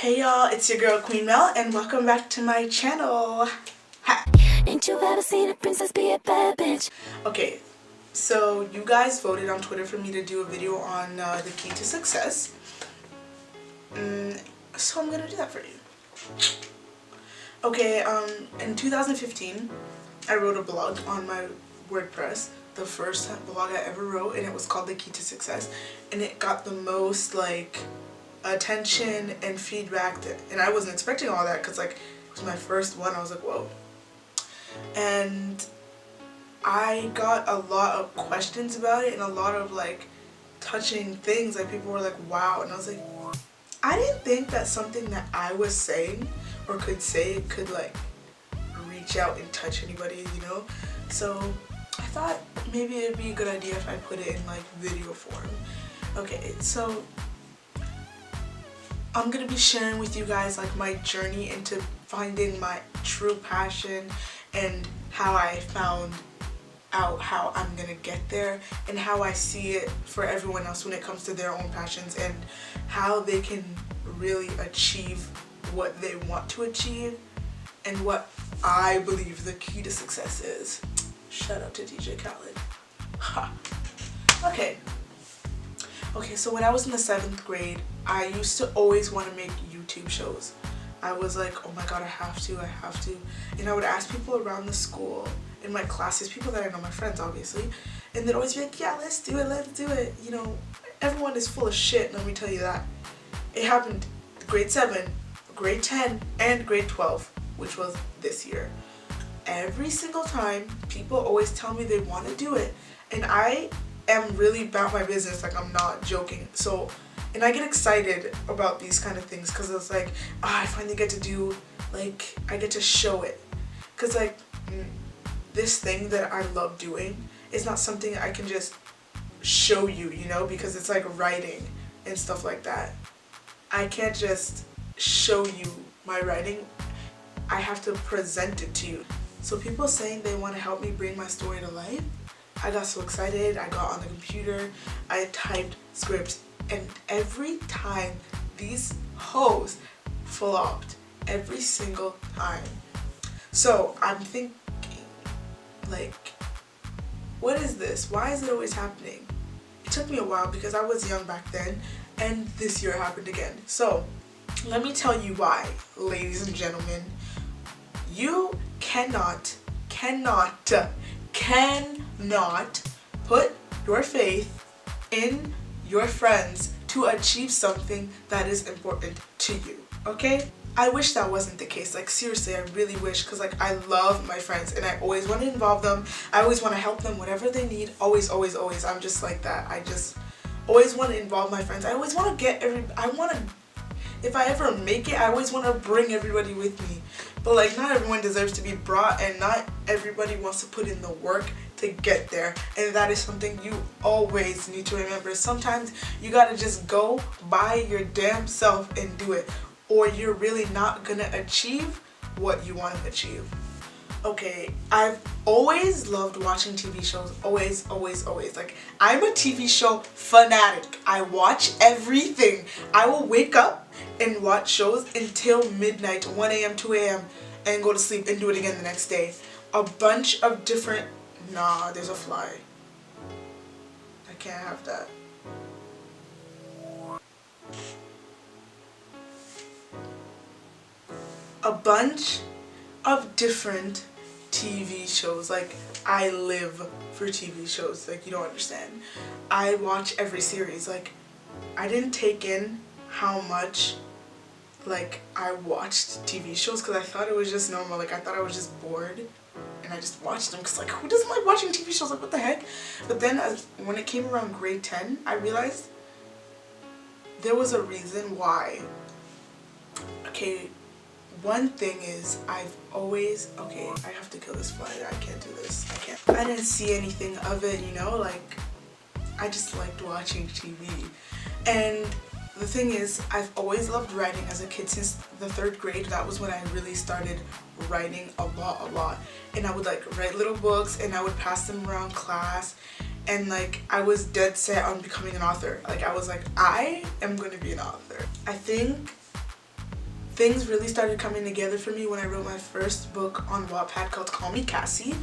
Hey y'all, it's your girl Queen Mel and welcome back to my channel. Ha. Ain't you ever seen a princess be a bad bitch? Okay, so you guys voted on Twitter for me to do a video on the key to success. So I'm gonna do that for you. Okay, in 2015, I wrote a blog on my WordPress, the first blog I ever wrote, and it was called The Key to Success, and it got the most attention and feedback and I wasn't expecting all that because it was my first one. I was like, whoa. And I got a lot of questions about it and a lot of touching things. People were like, wow. And I was like, I didn't think that something that I was saying or could say could reach out and touch anybody, you know? So I thought maybe it'd be a good idea if I put it in video form. Okay, so I'm gonna be sharing with you guys my journey into finding my true passion and how I found out how I'm gonna get there and how I see it for everyone else when it comes to their own passions and how they can really achieve what they want to achieve and what I believe the key to success is. Shout out to DJ Khaled. Ha. Okay, so when I was in the 7th grade, I used to always want to make YouTube shows. I was like, oh my god, I have to. And I would ask people around the school, in my classes, people that I know, my friends obviously, and they'd always be like, yeah, let's do it. You know, everyone is full of shit, let me tell you that. It happened grade 7, grade 10, and grade 12, which was this year. Every single time, people always tell me they want to do it, and I am really about my business, I'm not joking. So, and I get excited about these kind of things because it's I finally get to do, I get to show it. Because this thing that I love doing is not something I can just show you, you know, because it's writing and stuff like that. I can't just show you my writing, I have to present it to you. So people saying they want to help me bring my story to life, I got so excited. I got on the computer, I typed scripts, and every time these hoes flopped, every single time. So I'm thinking, what is this? Why is it always happening? It took me a while because I was young back then, and this year it happened again. So let me tell you why, ladies and gentlemen. You cannot put your faith in your friends to achieve something that is important to you, okay? I wish that wasn't the case. Seriously, I really wish, because I love my friends and I always want to involve them. I always want to help them, whatever they need. Always. I'm just like that. I just always want to involve my friends. I always want to if I ever make it, I always want to bring everybody with me. But not everyone deserves to be brought, and not everybody wants to put in the work to get there. And that is something you always need to remember. Sometimes you gotta just go by your damn self and do it, or you're really not gonna achieve what you want to achieve. Okay, I've always loved watching TV shows. Always. I'm a TV show fanatic. I watch everything. I will wake up and watch shows until midnight, 1 a.m., 2 a.m., and go to sleep and do it again the next day. A bunch of different... Nah, there's a fly. I can't have that. A bunch of different TV shows. I live for TV shows. You don't understand. I watch every series. I didn't take in how much I watched TV shows because I thought it was just normal. I thought I was just bored and I just watched them because who doesn't like watching TV shows? What the heck? But then when it came around grade 10, I realized there was a reason why. Okay, one thing is I've always... Okay, I have to kill this fly. I can't do this. I can't. I didn't see anything of it, you know? I just liked watching TV. And the thing is, I've always loved writing as a kid since the 3rd grade. That was when I really started writing a lot. And I would write little books and I would pass them around class. And I was dead set on becoming an author. I was I am going to be an author. I think things really started coming together for me when I wrote my first book on Wattpad called Call Me Cassie,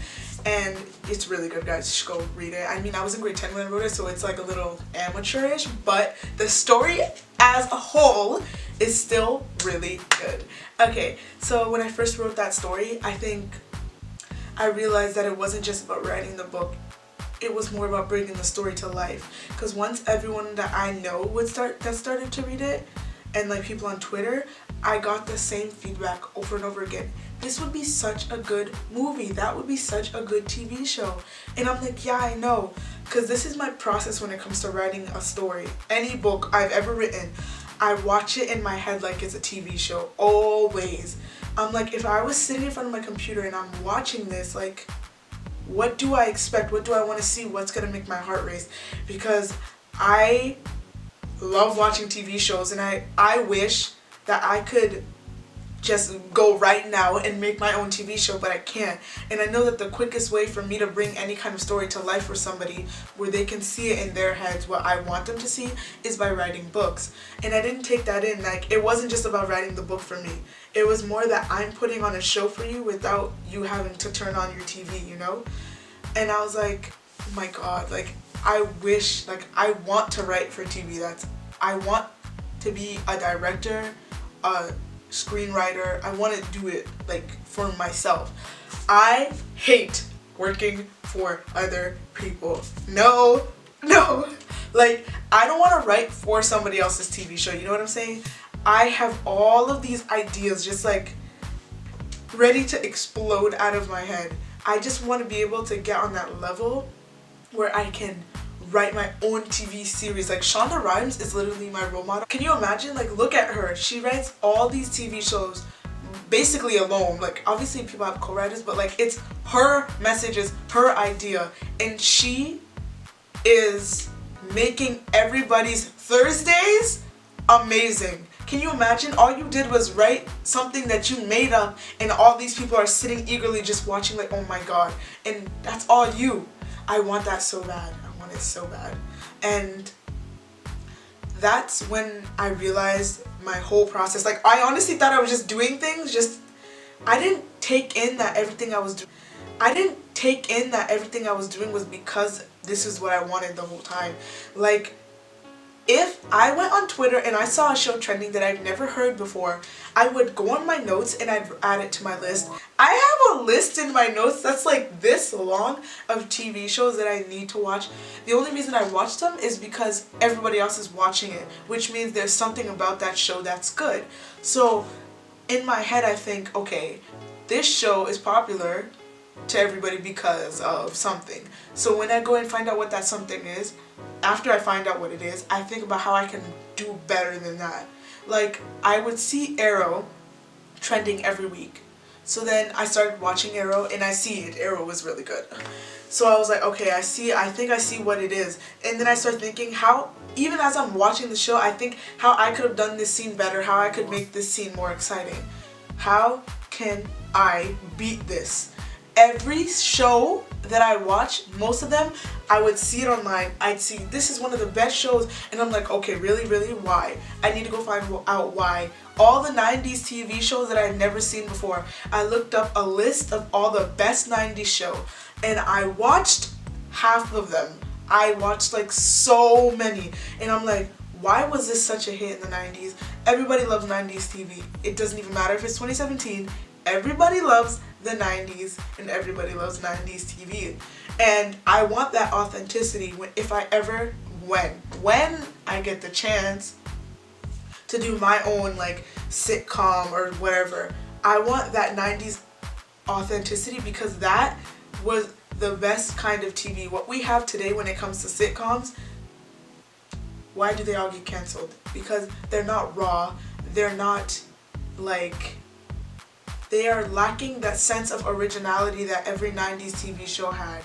and it's really good, guys. You should go read it. I mean, I was in grade 10 when I wrote it, so it's like a little amateurish, but the story as a whole is still really good. Okay, so when I first wrote that story, I think I realized that it wasn't just about writing the book. It was more about bringing the story to life, because once everyone that I know started to read it, and like people on Twitter, I got the same feedback over and over again. This would be such a good movie. That would be such a good TV show. And I'm like, yeah, I know, because this is my process when it comes to writing a story. Any book I've ever written, I watch it in my head like it's a TV show, always. I'm like, if I was sitting in front of my computer and I'm watching this, like, what do I expect? What do I want to see? What's going to make my heart race? Because I love watching TV shows, and I wish that I could just go right now and make my own TV show, but I can't. And I know that the quickest way for me to bring any kind of story to life for somebody where they can see it in their heads what I want them to see is by writing books. And I didn't take that in. Like, it wasn't just about writing the book for me. It was more that I'm putting on a show for you without you having to turn on your TV, you know? And I was like, oh my god, like, I wish, like, I want to write for TV. I want to be a director, a screenwriter. I want to do it, like, for myself. I hate working for other people. No. Like, I don't want to write for somebody else's TV show, you know what I'm saying? I have all of these ideas just, like, ready to explode out of my head. I just want to be able to get on that level where I can write my own TV series. Like, Shonda Rhimes is literally my role model. Can you imagine? Like, look at her. She writes all these TV shows basically alone. Like, obviously people have co-writers, but like, it's her messages, her idea, and she is making everybody's Thursdays amazing. Can you imagine? All you did was write something that you made up, and all these people are sitting eagerly just watching, like, oh my god. And that's all you. I want that so bad. I want it so bad. And that's when I realized my whole process. Like, I honestly thought I was just doing things, I didn't take in that everything I was doing. I didn't take in that everything I was doing was because this is what I wanted the whole time. Like, if I went on Twitter and I saw a show trending that I've never heard before, I would go on my notes and I'd add it to my list. I have a list in my notes that's like this long of TV shows that I need to watch. The only reason I watch them is because everybody else is watching it, which means there's something about that show that's good. So in my head I think, okay, this show is popular to everybody because of something. So when I go and find out what that something is, after I find out what it is, I think about how I can do better than that. Like, I would see Arrow trending every week. So then I started watching Arrow, and I see it. Arrow was really good. So I was like, okay, I think I see what it is. And then I start thinking how, even as I'm watching the show, I think how I could have done this scene better, how I could make this scene more exciting. How can I beat this? Every show that I watch, most of them, I would see it online. I'd see, this is one of the best shows, and I'm like, okay, really, why? I need to go find out why. All the 90s TV shows that I had never seen before, I looked up a list of all the best 90s show, and I watched half of them. I watched like so many, and I'm like, why was this such a hit in the 90s? Everybody loves 90s TV. It doesn't even matter if it's 2017. Everybody loves the 90s, and everybody loves 90s TV. And I want that authenticity when I get the chance to do my own like sitcom or whatever. I want that 90s authenticity, because that was the best kind of TV. What we have today when it comes to sitcoms, why do they all get canceled? Because they're not raw, they're not like, they are lacking that sense of originality that every 90s TV show had.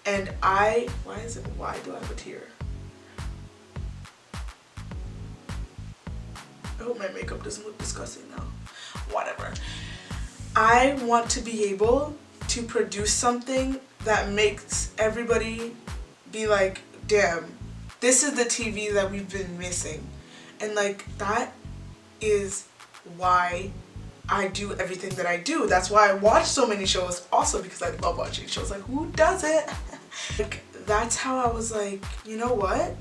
And why do I have a tear? I hope my makeup doesn't look disgusting now. Whatever. I want to be able to produce something that makes everybody be like, damn, this is the TV that we've been missing. And like, that is why I do everything that I do. That's why I watch so many shows, also because I love watching shows. Like, who doesn't? Like, that's how I was like, you know what?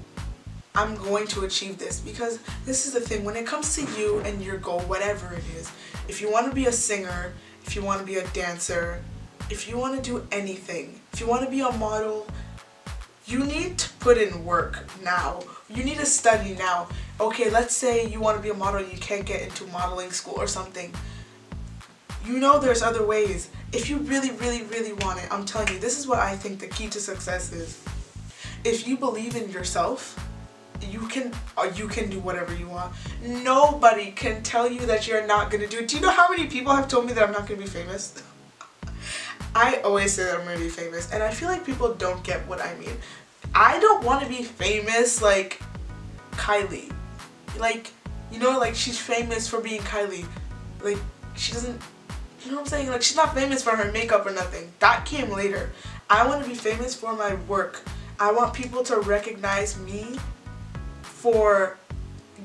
I'm going to achieve this, because this is the thing, when it comes to you and your goal, whatever it is, if you want to be a singer, if you want to be a dancer, if you want to do anything, if you want to be a model, you need to put in work now. You need to study now. Okay, let's say you want to be a model and you can't get into modeling school or something. You know there's other ways. If you really, really, really want it, I'm telling you, this is what I think the key to success is. If you believe in yourself, you can do whatever you want. Nobody can tell you that you're not gonna do it. Do you know how many people have told me that I'm not gonna be famous? I always say that I'm gonna be famous, and I feel like people don't get what I mean. I don't want to be famous like Kylie. Like, you know, like she's famous for being Kylie. Like, she doesn't, you know what I'm saying? Like, she's not famous for her makeup or nothing. That came later. I want to be famous for my work. I want people to recognize me for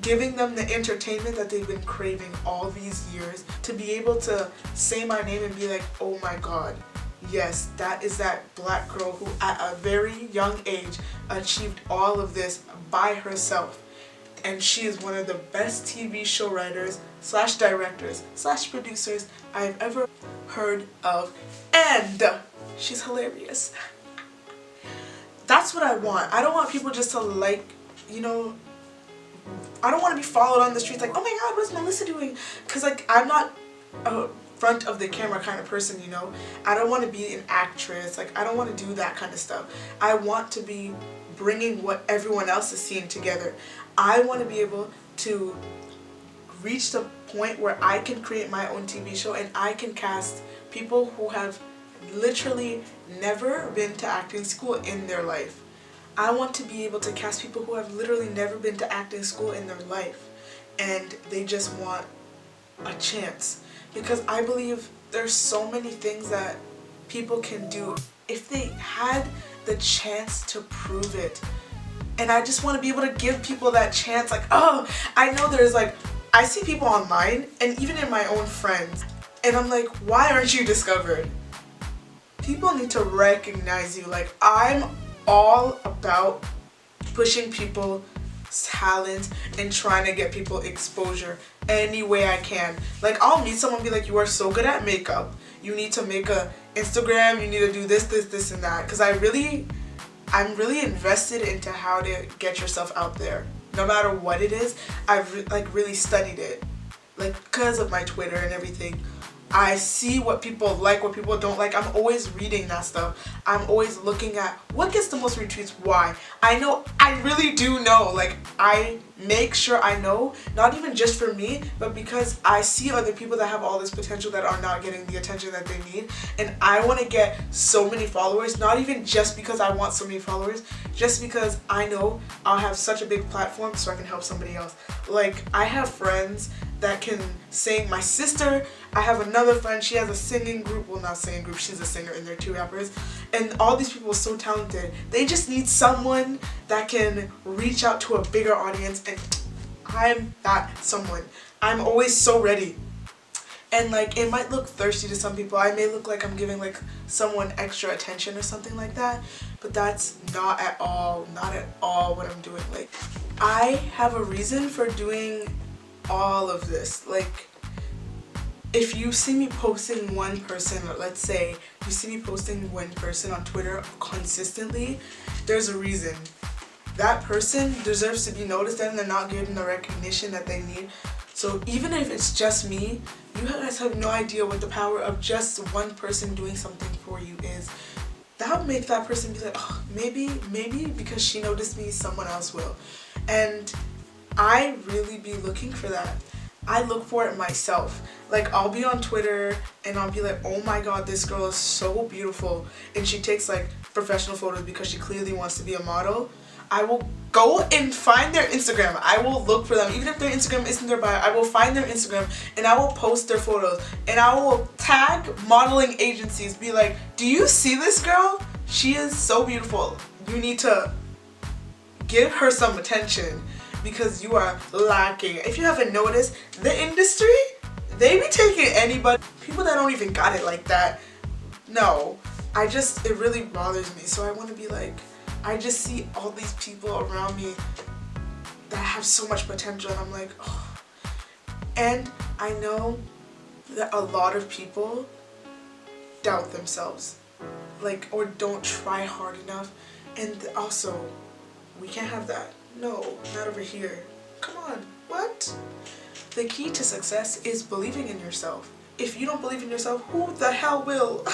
giving them the entertainment that they've been craving all these years, to be able to say my name and be like, oh my god, yes, that is that black girl who at a very young age achieved all of this by herself. And she is one of the best TV show writers slash directors slash producers I've ever heard of. And she's hilarious. That's what I want. I don't want people just to like, you know, I don't want to be followed on the streets like, oh my god, what's Melissa doing? Because like, I'm not a front of the camera kind of person, you know. I don't want to be an actress. Like, I don't want to do that kind of stuff. I want to be bringing what everyone else is seeing together. I want to be able to reach the point where I can create my own TV show and I can cast people who have literally never been to acting school in their life. I want to be able to cast people who have literally never been to acting school in their life, and they just want a chance. Because I believe there's so many things that people can do if they had the chance to prove it. And I just want to be able to give people that chance. Like, oh, I know there's like, I see people online and even in my own friends, and I'm like, why aren't you discovered? People need to recognize you. Like, I'm all about pushing people's talent and trying to get people exposure any way I can. Like, I'll meet someone and be like, you are so good at makeup. You need to make a Instagram. You need to do this, this, this, and that. Because I'm really invested into how to get yourself out there. No matter what it is, I've like really studied it. Like, because of my Twitter and everything. I see what people like, what people don't like. I'm always reading that stuff. I'm always looking at what gets the most retweets, why. I know, I really do know. Like, I make sure I know, not even just for me, but because I see other people that have all this potential that are not getting the attention that they need. And I want to get so many followers, not even just because I want so many followers, just because I know I'll have such a big platform so I can help somebody else. Like, I have friends that can sing. My sister, I have another friend, she has a singing group, well, not singing group, she's a singer and they're two rappers, and all these people are so talented. They just need someone that can reach out to a bigger audience, and I'm that someone. I'm always so ready. And like, it might look thirsty to some people. I may look like I'm giving like someone extra attention or something like that, but that's not at all what I'm doing. Like, I have a reason for doing all of this. Like, if you see me posting one person, or let's say you see me posting one person on Twitter consistently, there's a reason. That person deserves to be noticed and they're not given the recognition that they need. So even if it's just me, you guys have no idea what the power of just one person doing something for you is. That would make that person be like, oh, maybe because she noticed me, someone else will. And I really be looking for that. I look for it myself. Like, I'll be on Twitter and I'll be like, oh my god, this girl is so beautiful, and she takes like professional photos because she clearly wants to be a model. I will go and find their Instagram. I will look for them. Even if their Instagram isn't their bio, I will find their Instagram and I will post their photos. And I will tag modeling agencies, be like, do you see this girl? She is so beautiful. You need to give her some attention because you are lacking. If you haven't noticed, the industry They be taking anybody, people that don't even got it like that. No, it really bothers me. So I want to be like, I just see all these people around me that have so much potential, and I'm like, oh. And I know that a lot of people doubt themselves, like, or don't try hard enough. And also, we can't have that. No, not over here. Come on, what? The key to success is believing in yourself. If you don't believe in yourself, who the hell will?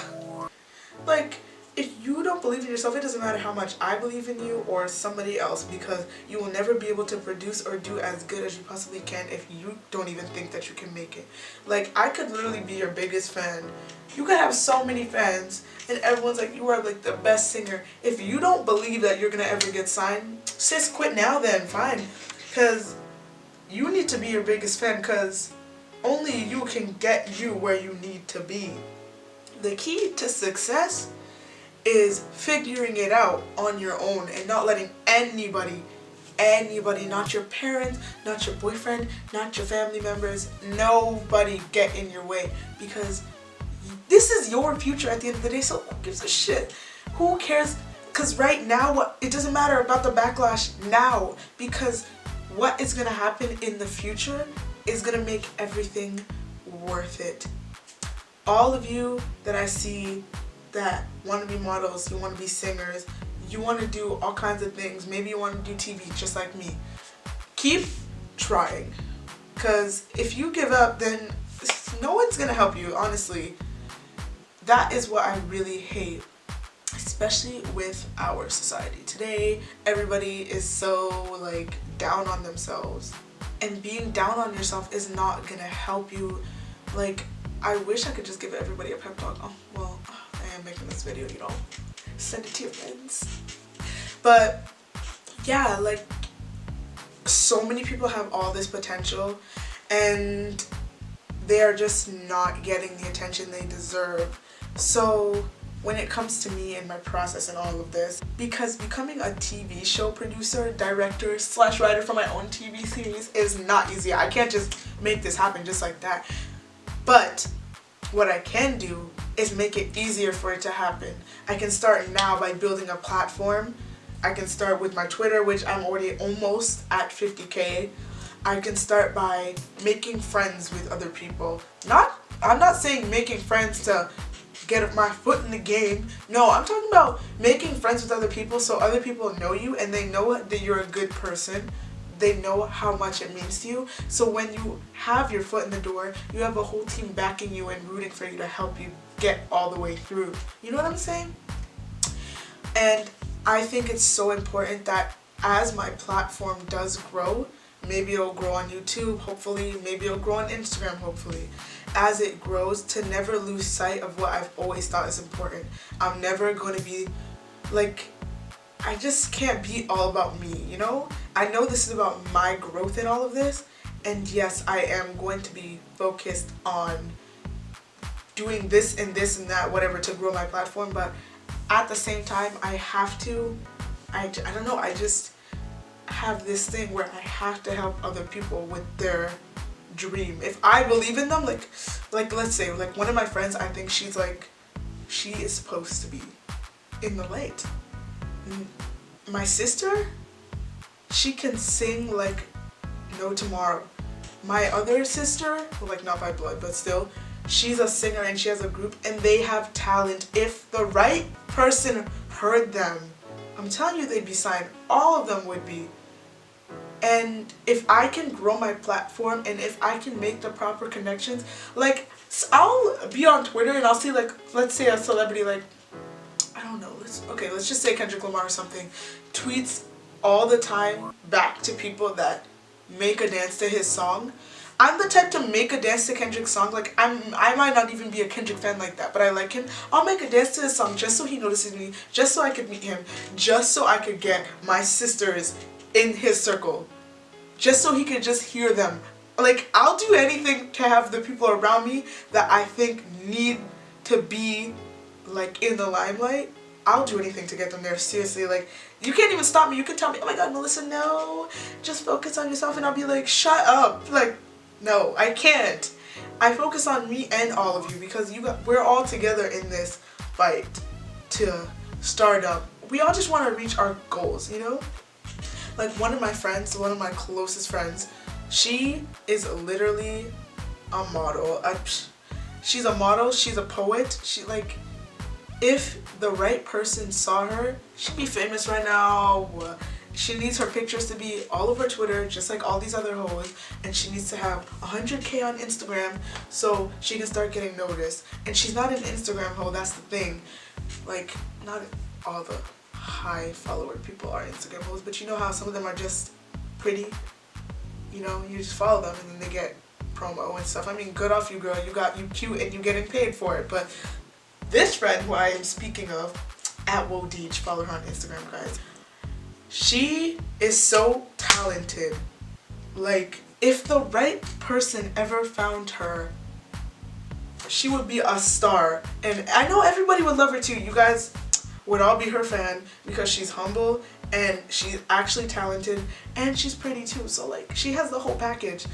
Like, if you don't believe in yourself, it doesn't matter how much I believe in you or somebody else, because you will never be able to produce or do as good as you possibly can if you don't even think that you can make it. Like, I could literally be your biggest fan. You could have so many fans and everyone's like, you are like the best singer. If you don't believe that you're gonna ever get signed, sis, quit now then, fine. Because you need to be your biggest fan, because only you can get you where you need to be. The key to success is figuring it out on your own and not letting anybody, not your parents, not your boyfriend, not your family members, nobody get in your way, because this is your future at the end of the day. So who gives a shit? Who cares? Because right now, it doesn't matter about the backlash now, because what is going to happen in the future is going to make everything worth it. All of you that I see that want to be models, you want to be singers, you want to do all kinds of things, maybe you want to do TV just like me, keep trying, because if you give up, then no one's gonna help you, honestly. That is what I really hate, especially with our society today. Everybody is so like down on themselves, and being down on yourself is not gonna help you. Like, I wish I could just give everybody a pep talk. Oh, well, I am making this video, you know, send it to your friends. But yeah, like, so many people have all this potential and they are just not getting the attention they deserve. So when it comes to me and my process and all of this, because becoming a TV show producer, director / writer for my own TV series is not easy. I can't just make this happen just like that. But what I can do is make it easier for it to happen. I can start now by building a platform. I can start with my Twitter, which I'm already almost at 50K. I can start by making friends with other people. I'm not saying making friends to get my foot in the game. No, I'm talking about making friends with other people so other people know you and they know that you're a good person. They know how much it means to you. So when you have your foot in the door, you have a whole team backing you and rooting for you to help you get all the way through. You know what I'm saying? And I think it's so important that as my platform does grow, maybe it'll grow on YouTube, hopefully, maybe it'll grow on Instagram, hopefully. As it grows, to never lose sight of what I've always thought is important. I'm never going to be like, I just can't be all about me, you know? I know this is about my growth in all of this, and yes, I am going to be focused on doing this and that, whatever, to grow my platform, but at the same time, I have to, I don't know, I just have this thing where I have to help other people with their dream. If I believe in them, like let's say, like one of my friends, I think she is supposed to be in the light. My sister, she can sing like no tomorrow. My other sister, like not by blood, but still, she's a singer and she has a group and they have talent. If the right person heard them, I'm telling you, they'd be signed. All of them would be. And if I can grow my platform and if I can make the proper connections, like I'll be on Twitter and I'll see, like, let's say a celebrity, like, I don't know, let's just say Kendrick Lamar or something, tweets all the time back to people that make a dance to his song. I'm the type to make a dance to Kendrick's song. Like, I might not even be a Kendrick fan like that, but I like him. I'll make a dance to his song just so he notices me, just so I could meet him, just so I could get my sisters in his circle, just so he could just hear them. Like, I'll do anything to have the people around me that I think need to be, like, in the limelight. I'll do anything to get them there, seriously. Like, you can't even stop me. You can tell me, oh my god, Melissa, no, just focus on yourself, and I'll be like, shut up. Like, no, I can't. I focus on me and all of you because we're all together in this fight to stardom. We all just want to reach our goals, you know? Like one of my friends, one of my closest friends, she is literally a model. She's a model, she's a poet. She like, if the right person saw her, she'd be famous right now. She needs her pictures to be all over Twitter, just like all these other hoes, and she needs to have 100K on Instagram so she can start getting noticed. And she's not an Instagram hoe, that's the thing. Like, not all the high follower people are Instagram hoes, but you know how some of them are just pretty? You know, you just follow them and then they get promo and stuff. I mean, good off you, girl. You cute and you getting paid for it. But this friend who I am speaking of, at Wodeech, follow her on Instagram, guys. She is so talented. Like, if the right person ever found her, she would be a star. And I know everybody would love her too. You guys would all be her fan because she's humble and she's actually talented and she's pretty too. So like, she has the whole package.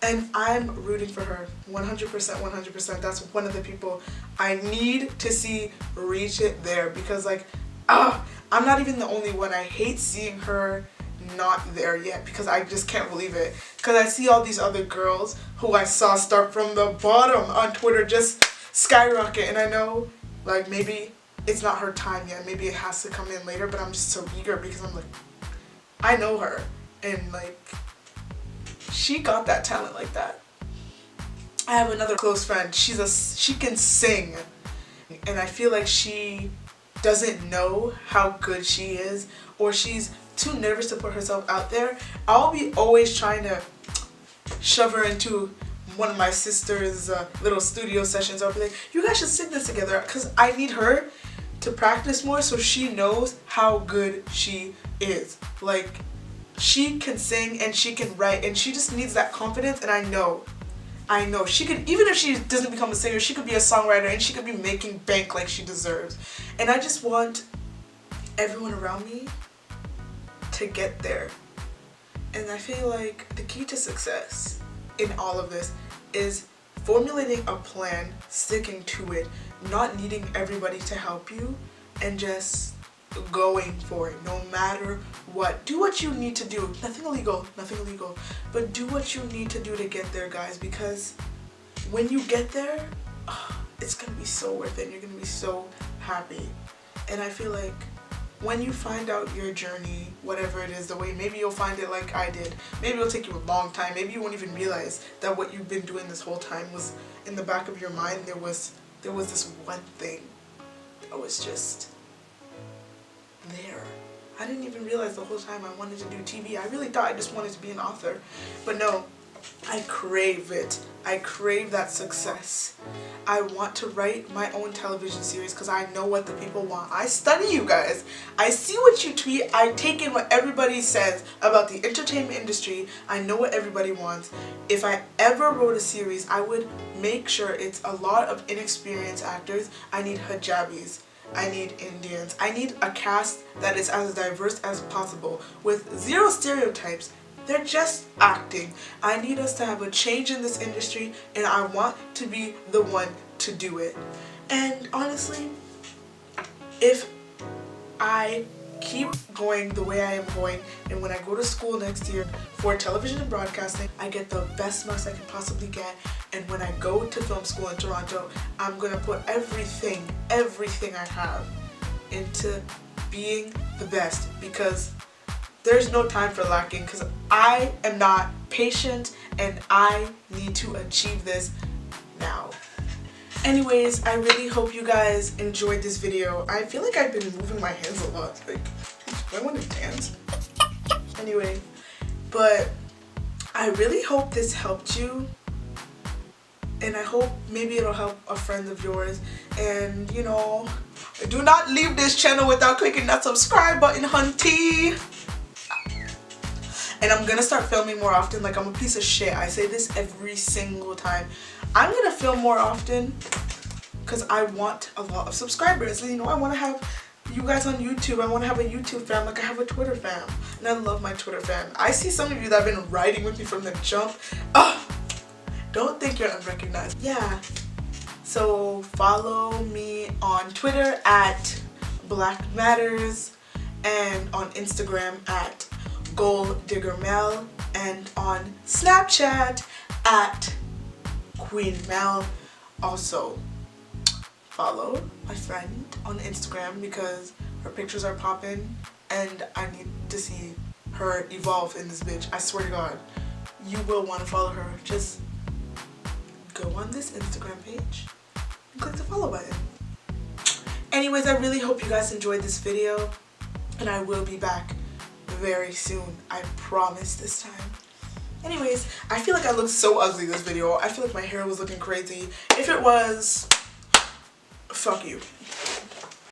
And I'm rooting for her 100%, 100%. That's one of the people I need to see reach it there because like, I'm not even the only one. I hate seeing her not there yet because I just can't believe it. Because I see all these other girls who I saw start from the bottom on Twitter just skyrocket. And I know like maybe it's not her time yet. Maybe it has to come in later, but I'm just so eager because I'm like, I know her. And like, she got that talent like that. I have another close friend. She can sing. And I feel like she doesn't know how good she is, or she's too nervous to put herself out there. I'll be always trying to shove her into one of my sister's little studio sessions. I'll be like, you guys should sing this together, because I need her to practice more so she knows how good she is. Like, she can sing and she can write and she just needs that confidence, and I know she could, even if she doesn't become a singer, she could be a songwriter and she could be making bank like she deserves. And I just want everyone around me to get there. And I feel like the key to success in all of this is formulating a plan, sticking to it, not needing everybody to help you, and just going for it no matter what. Do what you need to do. Nothing illegal, but do what you need to do to get there, guys, because when you get there, it's gonna be so worth it. You're gonna be so happy. And I feel like when you find out your journey, whatever it is, the way, maybe you'll find it like I did, maybe it'll take you a long time, maybe you won't even realize that what you've been doing this whole time was in the back of your mind. There was this one thing that was just there. I didn't even realize the whole time I wanted to do TV. I really thought I just wanted to be an author. But no, I crave it. I crave that success. I want to write my own television series because I know what the people want. I study you guys. I see what you tweet. I take in what everybody says about the entertainment industry. I know what everybody wants. If I ever wrote a series, I would make sure it's a lot of inexperienced actors. I need hijabis. I need Indians. I need a cast that is as diverse as possible with zero stereotypes. They're just acting. I need us to have a change in this industry, and I want to be the one to do it. And honestly, if I keep going the way I am going, and when I go to school next year for television and broadcasting, I get the best marks I can possibly get, and when I go to film school in Toronto, I'm gonna put everything I have into being the best, because there's no time for lacking, because I am not patient and I need to achieve this now. Anyways, I really hope you guys enjoyed this video. I feel like I've been moving my hands a lot. Like, do I want to dance? Anyway, but I really hope this helped you. And I hope maybe it'll help a friend of yours. And, you know, do not leave this channel without clicking that subscribe button, hunty. And I'm gonna start filming more often. Like, I'm a piece of shit. I say this every single time. I'm gonna film more often because I want a lot of subscribers. And, you know, I want to have you guys on YouTube. I want to have a YouTube fam like I have a Twitter fam. And I love my Twitter fam. I see some of you that have been riding with me from the jump. Don't think you're unrecognized. Yeah. So follow me on Twitter at Black Matters and on Instagram at Gold Digger Mel and on Snapchat at Queen Mel. Also follow my friend on Instagram because her pictures are popping and I need to see her evolve in this bitch. I swear to God, you will want to follow her. Just go on this Instagram page and click the follow button. Anyways, I really hope you guys enjoyed this video and I will be back very soon. I promise this time. Anyways, I feel like I looked so ugly this video. I feel like my hair was looking crazy. If it was, fuck you.